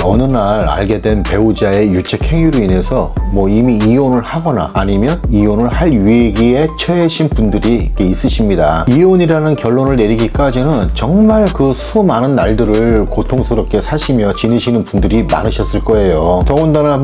어느 날 알게 된 배우자의 유책 행위로 인해서 이미 이혼을 하거나 아니면 이혼을 할 위기에 처해신 분들이 있으십니다. 이혼이라는 결론을 내리기까지는 정말 그 수많은 날들을 고통스럽게 사시며 지내시는 분들이 많으셨을 거예요. 더군다나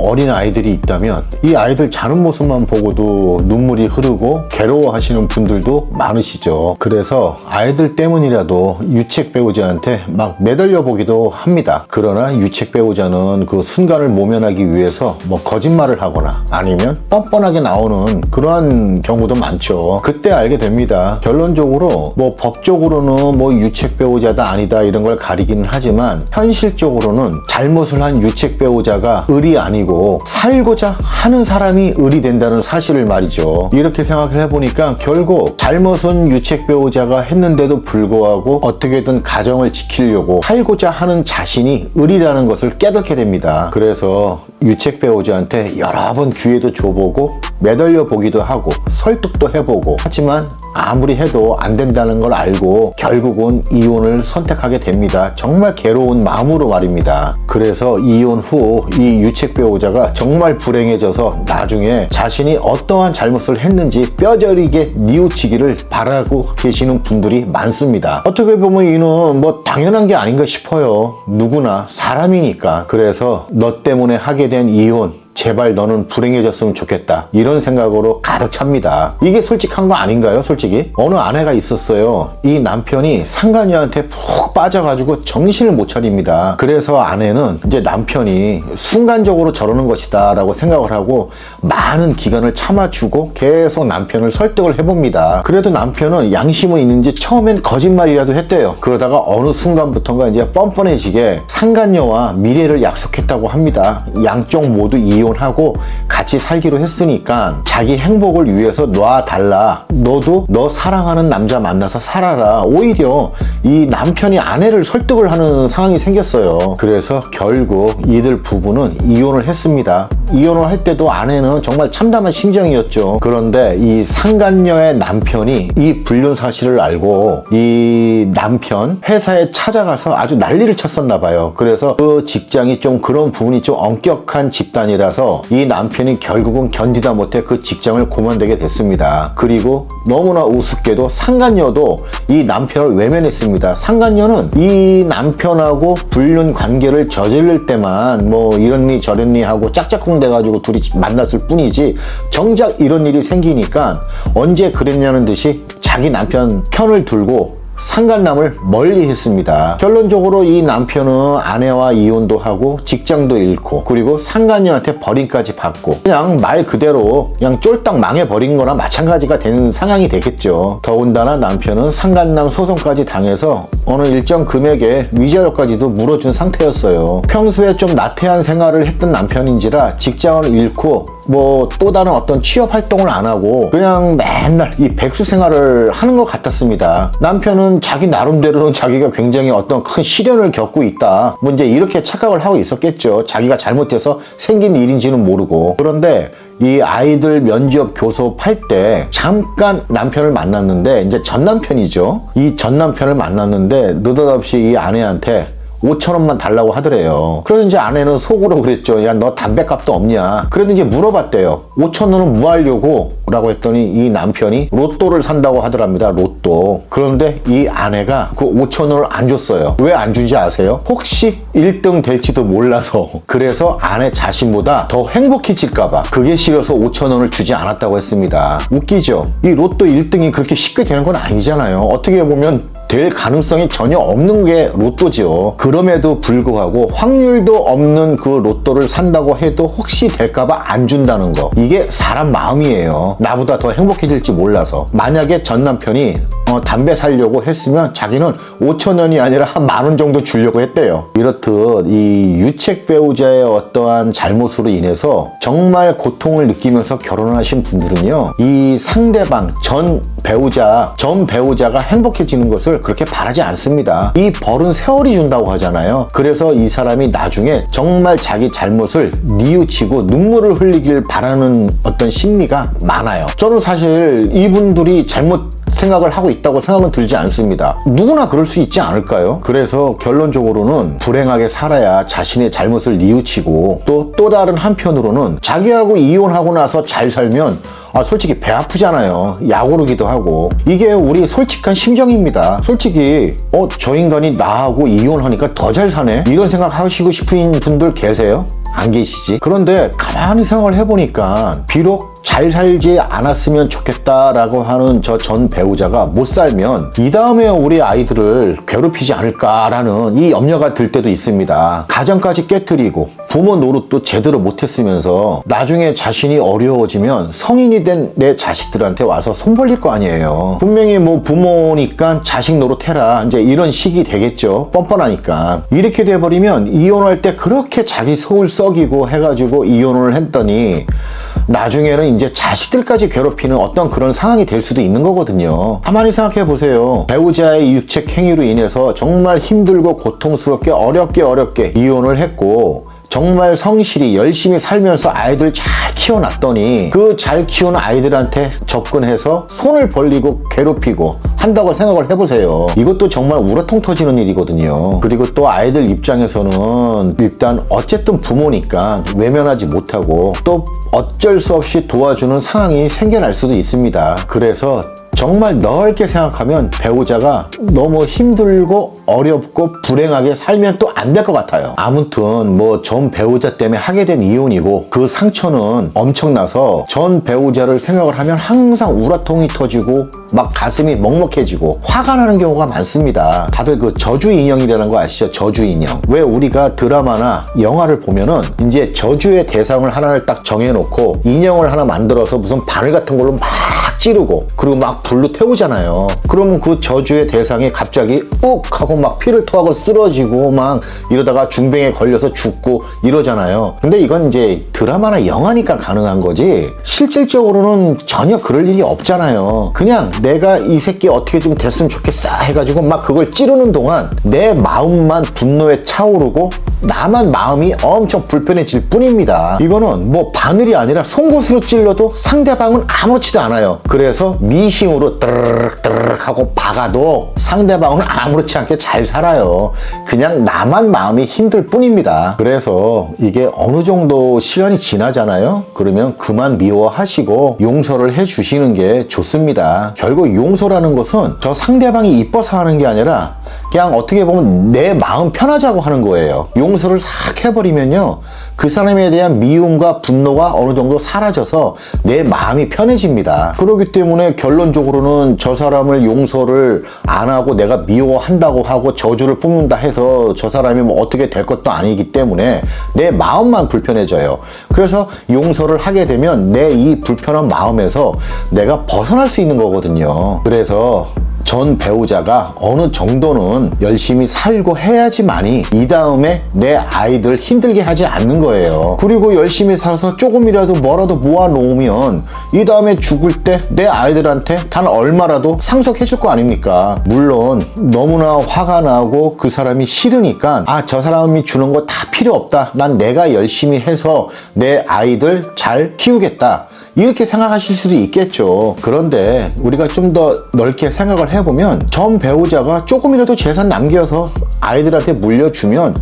어린 아이들이 있다면 이 아이들 자는 모습만 보고도 눈물이 흐르고 괴로워하시는 분들도 많으시죠. 그래서 아이들 때문이라도 유책 배우자한테 막 매달려 보기도 합니다. 그러나 유책 배우자는 그 순간을 모면하기 위해서 거짓말을 하거나 아니면 뻔뻔하게 나오는 그러한 경우도 많죠. 그때 알게 됩니다. 결론적으로 법적으로는 유책 배우자다 아니다 이런 걸 가리기는 하지만 현실적으로는 잘못을 한 유책 배우자가 을이 아니고 살고자 하는 사람이 을이 된다는 사실을 말이죠. 이렇게 생각을 해보니까 결국 잘못은 유책 배우자가 했는데도 불구하고 어떻게든 가정을 지키려고 살고자 하는 자신이 을이라는 것을 깨닫게 됩니다. 그래서 유책 배우자한테 여러 번 기회도 줘보고 매달려 보기도 하고 설득도 해보고 하지만 아무리 해도 안 된다는 걸 알고 결국은 이혼을 선택하게 됩니다. 정말 괴로운 마음으로 말입니다. 그래서 이혼 후 이 유책 배우자가 정말 불행해져서 나중에 자신이 어떠한 잘못을 했는지 뼈저리게 뉘우치기를 바라고 계시는 분들이 많습니다. 어떻게 보면 이는 당연한 게 아닌가 싶어요. 누구나 사람이니까. 그래서 너 때문에 하게 된 이혼 제발 너는 불행해졌으면 좋겠다 이런 생각으로 가득 찹니다. 이게 솔직한 거 아닌가요? 솔직히 어느 아내가 있었어요. 이 남편이 상간녀한테 푹 빠져가지고 정신을 못 차립니다. 그래서 아내는 이제 남편이 순간적으로 저러는 것이다 라고 생각을 하고 많은 기간을 참아주고 계속 남편을 설득을 해봅니다. 그래도 남편은 양심은 있는지 처음엔 거짓말이라도 했대요. 그러다가 어느 순간부터가 이제 뻔뻔해지게 상간녀와 미래를 약속했다고 합니다. 양쪽 모두 이혼하고 같이 살기로 했으니까 자기 행복을 위해서 놔달라. 너도 너 사랑하는 남자 만나서 살아라. 오히려 이 남편이 아내를 설득을 하는 상황이 생겼어요. 그래서 결국 이들 부부는 이혼을 했습니다. 이혼을 할 때도 아내는 정말 참담한 심정이었죠. 그런데 이 상간녀의 남편이 이 불륜 사실을 알고 이 남편 회사에 찾아가서 아주 난리를 쳤었나 봐요. 그래서 그 직장이 좀 그런 부분이 좀 엄격한 집단이라서 이 남편이 결국은 견디다 못해 그 직장을 그만두게 됐습니다. 그리고 너무나 우습게도 상간녀도 이 남편을 외면했습니다. 상간녀는 이 남편하고 불륜 관계를 저지를 때만 이런니 저랬니 하고 짝짝꿍 돼가지고 둘이 만났을 뿐이지 정작 이런 일이 생기니까 언제 그랬냐는 듯이 자기 남편 편을 들고 상간남을 멀리 했습니다. 결론적으로 이 남편은 아내와 이혼도 하고 직장도 잃고 그리고 상간녀한테 버림까지 받고 그냥 말 그대로 그냥 쫄딱 망해버린 거나 마찬가지가 되는 상황이 되겠죠. 더군다나 남편은 상간남 소송까지 당해서 어느 일정 금액의 위자료까지도 물어준 상태였어요. 평소에 좀 나태한 생활을 했던 남편인지라 직장을 잃고 또 다른 어떤 취업 활동을 안 하고 그냥 맨날 이 백수 생활을 하는 것 같았습니다. 남편은 자기 나름대로는 자기가 굉장히 어떤 큰 시련을 겪고 있다 이제 이렇게 착각을 하고 있었겠죠. 자기가 잘못해서 생긴 일인지는 모르고. 그런데 이 아이들 면접 교섭할 때 잠깐 남편을 만났는데 이제 전 남편이죠. 이 전 남편을 만났는데 느닷없이 이 아내한테 5,000원만 달라고 하더래요. 그래서 이제 아내는 속으로 그랬죠. 야, 너 담배값도 없냐? 그래도 이제 물어봤대요. 5,000원은 뭐 하려고? 라고 했더니 이 남편이 로또를 산다고 하더랍니다. 로또. 그런데 이 아내가 그 5,000원을 안 줬어요. 왜 안 준지 아세요? 혹시 1등 될지도 몰라서. 그래서 아내 자신보다 더 행복해질까봐 그게 싫어서 5,000원을 주지 않았다고 했습니다. 웃기죠? 이 로또 1등이 그렇게 쉽게 되는 건 아니잖아요. 어떻게 보면 될 가능성이 전혀 없는 게 로또죠. 그럼에도 불구하고 확률도 없는 그 로또를 산다고 해도 혹시 될까봐 안 준다는 거. 이게 사람 마음이에요. 나보다 더 행복해질지 몰라서. 만약에 전 남편이 담배 사려고 했으면 자기는 5,000원이 아니라 한 10,000원 정도 주려고 했대요. 이렇듯 이 유책 배우자의 어떠한 잘못으로 인해서 정말 고통을 느끼면서 결혼하신 분들은요, 이 상대방 전 배우자가 행복해지는 것을 그렇게 바라지 않습니다. 이 벌은 세월이 준다고 하잖아요. 그래서 이 사람이 나중에 정말 자기 잘못을 뉘우치고 눈물을 흘리길 바라는 어떤 심리가 많아요. 저는 사실 이분들이 잘못 생각을 하고 있다고 생각은 들지 않습니다. 누구나 그럴 수 있지 않을까요? 그래서 결론적으로는 불행하게 살아야 자신의 잘못을 뉘우치고 또 다른 한편으로는 자기하고 이혼하고 나서 잘 살면 솔직히 배 아프잖아요. 약 오르기도 하고. 이게 우리 솔직한 심정입니다. 솔직히 저 인간이 나하고 이혼하니까 더 잘 사네? 이런 생각 하시고 싶은 분들 계세요? 안 계시지? 그런데 가만히 생각을 해보니까 비록 잘 살지 않았으면 좋겠다라고 하는 저 전 배우자가 못 살면 이 다음에 우리 아이들을 괴롭히지 않을까라는 이 염려가 들 때도 있습니다. 가정까지 깨트리고 부모 노릇도 제대로 못했으면서 나중에 자신이 어려워지면 성인이 된 내 자식들한테 와서 손 벌릴 거 아니에요. 분명히 뭐 부모니까 자식 노릇해라 이제 이런 식이 되겠죠. 뻔뻔하니까. 이렇게 돼버리면 이혼할 때 그렇게 자기 속을 썩이고 해가지고 이혼을 했더니 나중에는 이제 자식들까지 괴롭히는 어떤 그런 상황이 될 수도 있는 거거든요. 가만히 생각해 보세요. 배우자의 유책 행위로 인해서 정말 힘들고 고통스럽게 어렵게 이혼을 했고 정말 성실히 열심히 살면서 아이들 잘 키워놨더니 그 잘 키운 아이들한테 접근해서 손을 벌리고 괴롭히고 한다고 생각을 해보세요. 이것도 정말 우라통 터지는 일이거든요. 그리고 또 아이들 입장에서는 일단 어쨌든 부모니까 외면하지 못하고 또 어쩔 수 없이 도와주는 상황이 생겨날 수도 있습니다. 그래서 정말 넓게 생각하면 배우자가 너무 힘들고 어렵고 불행하게 살면 또 안 될 것 같아요. 아무튼 뭐 전 배우자 때문에 하게 된 이혼이고 그 상처는 엄청나서 전 배우자를 생각을 하면 항상 우라통이 터지고 막 가슴이 먹먹해지고 화가 나는 경우가 많습니다. 다들 그 저주 인형이라는 거 아시죠? 저주 인형. 왜 우리가 드라마나 영화를 보면은 이제 저주의 대상을 하나를 딱 정해놓고 인형을 하나 만들어서 무슨 바늘 같은 걸로 막 찌르고 그리고 막 불로 태우잖아요. 그러면 그 저주의 대상이 갑자기 욱 하고 막 피를 토하고 쓰러지고 막 이러다가 중병에 걸려서 죽고 이러잖아요. 근데 이건 이제 드라마나 영화니까 가능한 거지 실질적으로는 전혀 그럴 일이 없잖아요. 그냥 내가 이 새끼 어떻게 좀 됐으면 좋겠어 해가지고 막 그걸 찌르는 동안 내 마음만 분노에 차오르고 나만 마음이 엄청 불편해질 뿐입니다. 이거는 뭐 바늘이 아니라 송곳으로 찔러도 상대방은 아무렇지도 않아요. 그래서 미싱으로 뜨르륵 하고 박아도 상대방은 아무렇지 않게 잘 살아요. 그냥 나만 마음이 힘들 뿐입니다. 그래서 이게 어느 정도 시간이 지나잖아요. 그러면 그만 미워하시고 용서를 해주시는 게 좋습니다. 결국 용서라는 것은 저 상대방이 이뻐서 하는 게 아니라 그냥 어떻게 보면 내 마음 편하자고 하는 거예요. 용서를 싹 해버리면요. 그 사람에 대한 미움과 분노가 어느 정도 사라져서 내 마음이 편해집니다. 그렇기 때문에 결론적으로는 저 사람을 용서를 안 하고 내가 미워한다고 하고 저주를 뿜는다 해서 저 사람이 뭐 어떻게 될 것도 아니기 때문에 내 마음만 불편해져요. 그래서 용서를 하게 되면 내 이 불편한 마음에서 내가 벗어날 수 있는 거거든요. 그래서 전 배우자가 어느 정도는 열심히 살고 해야지만이 이 다음에 내 아이들 힘들게 하지 않는 거예요. 그리고 열심히 살아서 조금이라도 뭐라도 모아놓으면 이 다음에 죽을 때 내 아이들한테 단 얼마라도 상속해 줄 거 아닙니까? 물론 너무나 화가 나고 그 사람이 싫으니까 저 사람이 주는 거 다 필요 없다. 난 내가 열심히 해서 내 아이들 잘 키우겠다. 이렇게 생각하실 수도 있겠죠. 그런데 우리가 좀 더 넓게 생각을 해보면 전 배우자가 조금이라도 재산 남겨서 아이들한테 물려주면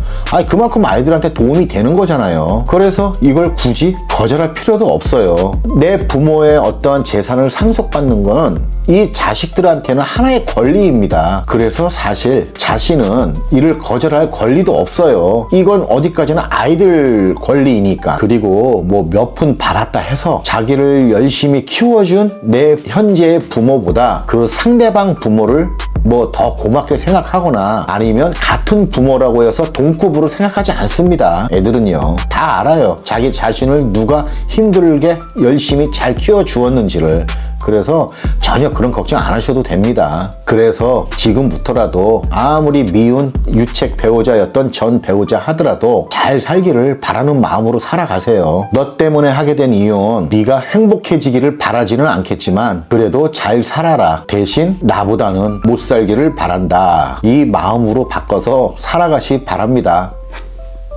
그만큼 아이들한테 도움이 되는 거잖아요. 그래서 이걸 굳이 거절할 필요도 없어요. 내 부모의 어떠한 재산을 상속받는 건 이 자식들한테는 하나의 권리입니다. 그래서 사실 자신은 이를 거절할 권리도 없어요. 이건 어디까지나 아이들 권리이니까. 그리고 뭐 몇 푼 받았다 해서 자기를 열심히 키워준 내 현재의 부모보다 그 상대방 부모를 뭐 더 고맙게 생각하거나 아니면 같은 부모라고 해서 동급으로 생각하지 않습니다. 애들은요 다 알아요. 자기 자신을 누가 힘들게 열심히 잘 키워주었는지를. 그래서 전혀 그런 걱정 안 하셔도 됩니다. 그래서 지금부터라도 아무리 미운 유책 배우자였던 전 배우자 하더라도 잘 살기를 바라는 마음으로 살아가세요. 너 때문에 하게 된 이혼 네가 행복해지기를 바라지는 않겠지만 그래도 잘 살아라. 대신 나보다는 못 살기를 바란다. 이 마음으로 바꿔서 살아가시 바랍니다.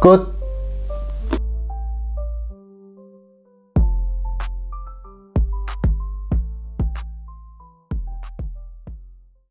끝.